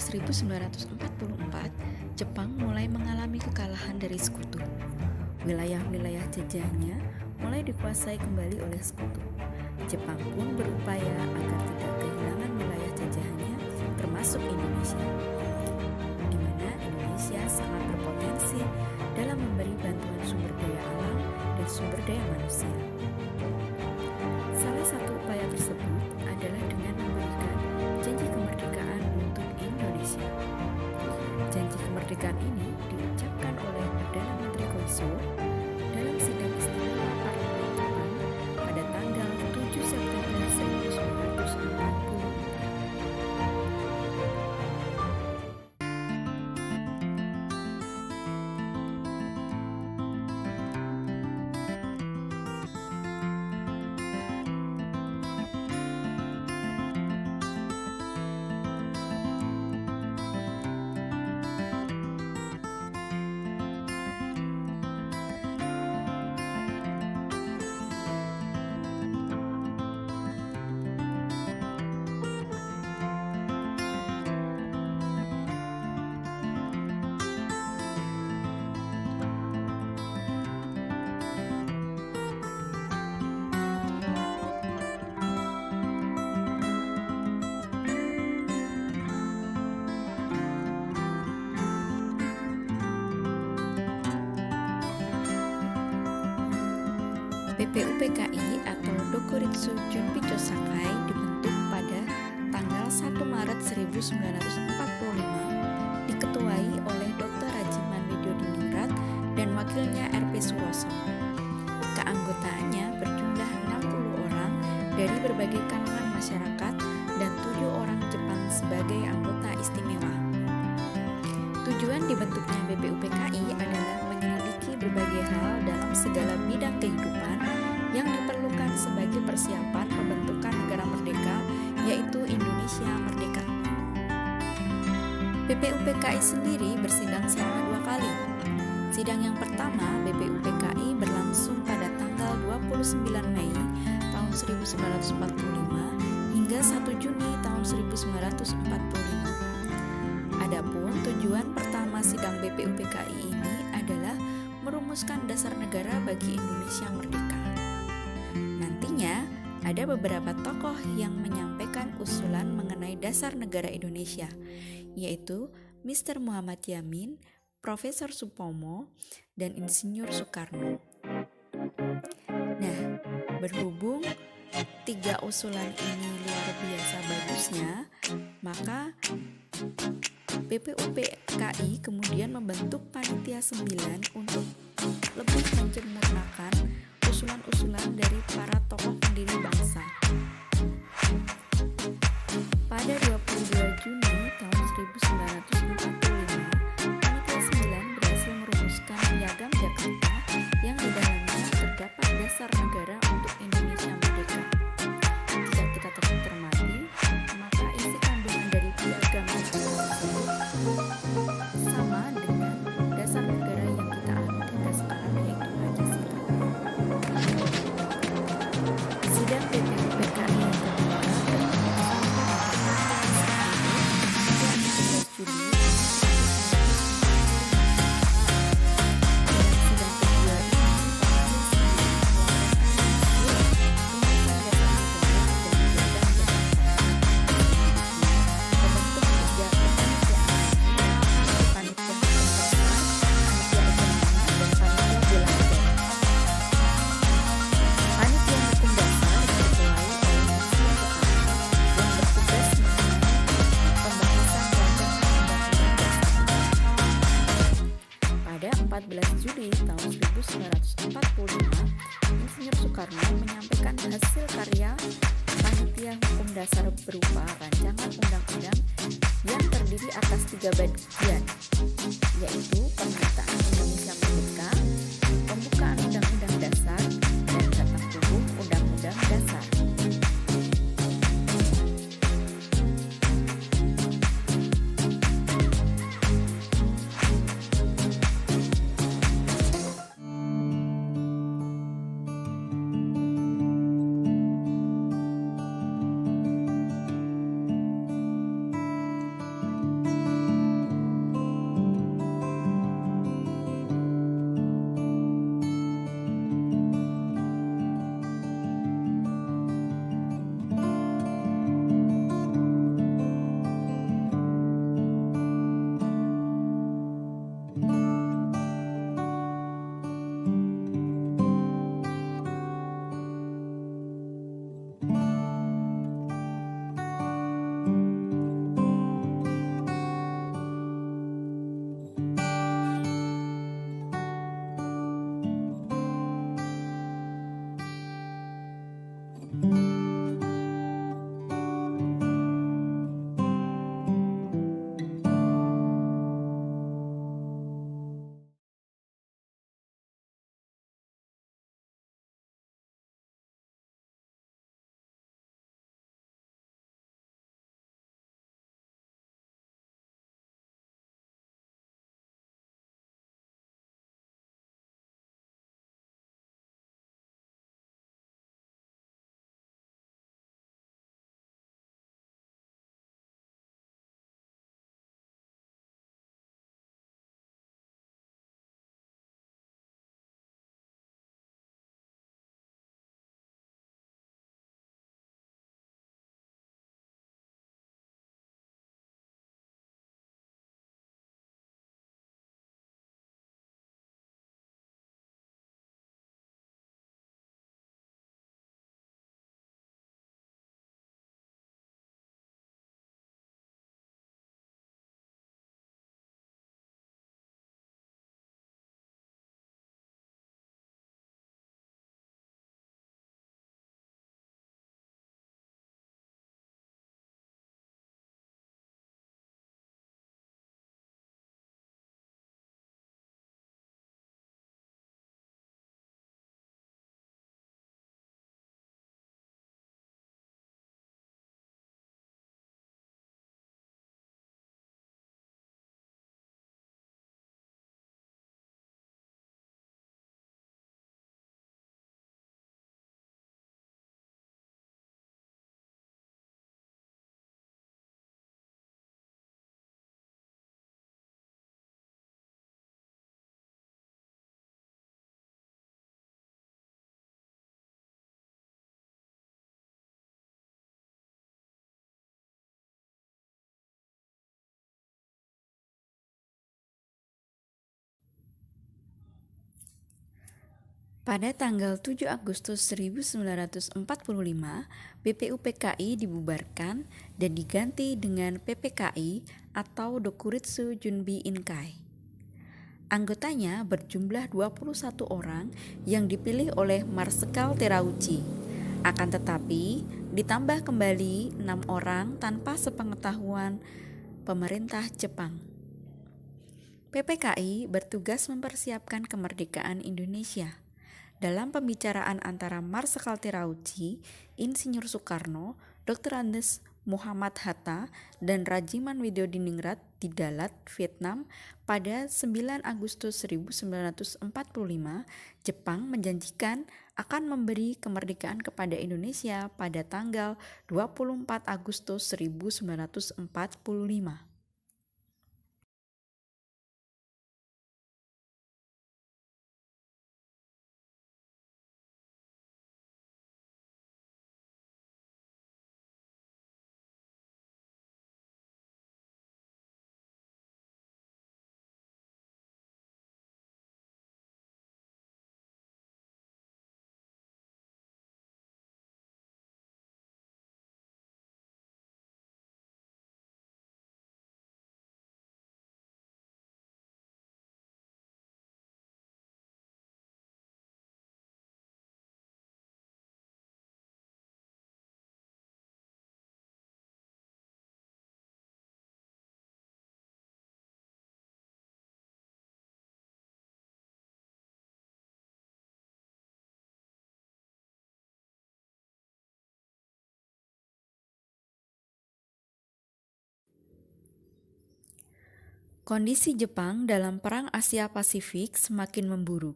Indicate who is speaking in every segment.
Speaker 1: 1944, Jepang mulai mengalami kekalahan dari sekutu. Wilayah-wilayah jajahnya mulai dikuasai kembali oleh sekutu. Jepang pun berupaya agar tidak kehilangan wilayah jajahannya, termasuk Indonesia, di mana Indonesia sangat berpotensi dalam memberi bantuan sumber daya alam dan sumber daya manusia. Salah satu upaya tersebut adalah dengan memberikan janji kemerdekaan untuk Indonesia. Janji kemerdekaan ini diucapkan oleh Perdana Menteri Koiso dalam sidang istimewa Parlemen Jepang pada tanggal 7 September 1944. BPUPKI atau Dokuritsu Junpicho Sakai dibentuk pada tanggal 1 Maret 1945, diketuai oleh Dr. Rajiman Widyodiningrat dan wakilnya R.P. Suroso. Keanggotaannya berjumlah 60 orang dari berbagai kalangan masyarakat dan 7 orang Jepang sebagai anggota istimewa. Tujuan dibentuknya BPUPKI adalah menyelidiki berbagai hal dalam segala bidang kehidupan yang diperlukan sebagai persiapan pembentukan negara merdeka, yaitu Indonesia Merdeka. BPUPKI sendiri bersidang selama 2 kali. Sidang yang pertama BPUPKI berlangsung pada tanggal 29 Mei tahun 1945 hingga 1 Juni tahun 1945. Adapun tujuan pertama sidang BPUPKI ini adalah merumuskan dasar negara bagi Indonesia Merdeka. Nantinya ada beberapa tokoh yang menyampaikan usulan mengenai dasar negara Indonesia, yaitu Mr. Muhammad Yamin, Profesor Supomo, dan Insinyur Soekarno. Nah, berhubung 3 usulan ini luar biasa bagusnya, maka BPUPKI kemudian membentuk Panitia 9 untuk lebih menyempurnakan usulan-usulan dari para tokoh pendiri bangsa. Pada 22 Juni tahun 1945, Panitia 9 berhasil merumuskan Piagam Jakarta yang di dalamnya terdapat dasar negara untuk Indonesia Merdeka. Jika kita cermati, maka isi kandungan dari Piagam Jakarta sama dengan dasar negara yang kita anut hingga sekarang, yaitu Pancasila. Sidang BPUPKI yang kedua berlangsung pada tanggal 11 Juli. Dalam sidang kedua ini, pada 14 Juli tahun 1945, Insinyur Soekarno menyampaikan hasil karya Panitia Hukum Dasar berupa rancangan undang-undang yang terdiri atas 3 bagian, yaitu pernyataan Indonesia Merdeka, pembukaan Undang-Undang Dasar, dan tata tubuh Undang-Undang Dasar. Pada tanggal 7 Agustus 1945, BPUPKI dibubarkan dan diganti dengan PPKI atau Dokuritsu Junbi Inkai. Anggotanya berjumlah 21 orang yang dipilih oleh Marsekal Terauchi. Akan tetapi, ditambah kembali 6 orang tanpa sepengetahuan pemerintah Jepang. PPKI bertugas mempersiapkan kemerdekaan Indonesia. Dalam pembicaraan antara Marsekal Terauchi, Insinyur Soekarno, Dr. Andes Muhammad Hatta, dan Rajiman Widyodiningrat di Dalat, Vietnam pada 9 Agustus 1945, Jepang menjanjikan akan memberi kemerdekaan kepada Indonesia pada tanggal 24 Agustus 1945. Kondisi Jepang dalam Perang Asia Pasifik semakin memburuk.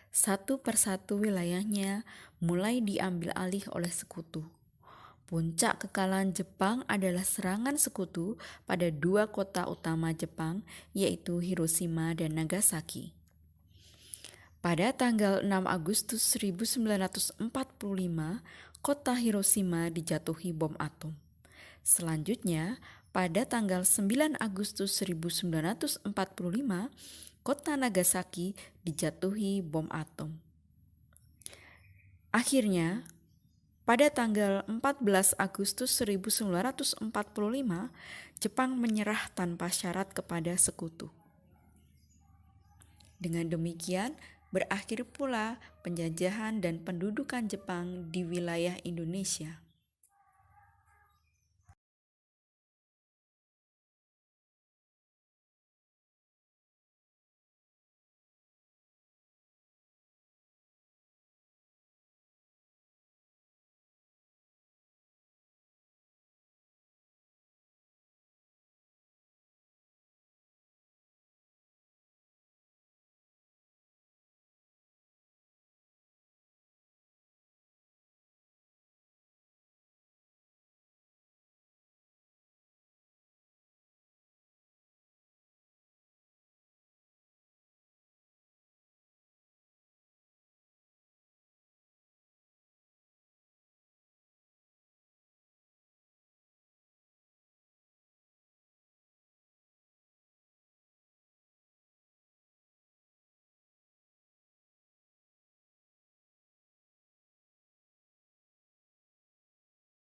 Speaker 1: Satu persatu wilayahnya mulai diambil alih oleh sekutu. Puncak kekalahan Jepang adalah serangan sekutu pada 2 kota utama Jepang, yaitu Hiroshima dan Nagasaki. Pada tanggal 6 Agustus 1945, kota Hiroshima dijatuhi bom atom. Selanjutnya, pada tanggal 9 Agustus 1945, kota Nagasaki dijatuhi bom atom. Akhirnya, pada tanggal 14 Agustus 1945, Jepang menyerah tanpa syarat kepada sekutu. Dengan demikian, berakhir pula penjajahan dan pendudukan Jepang di wilayah Indonesia.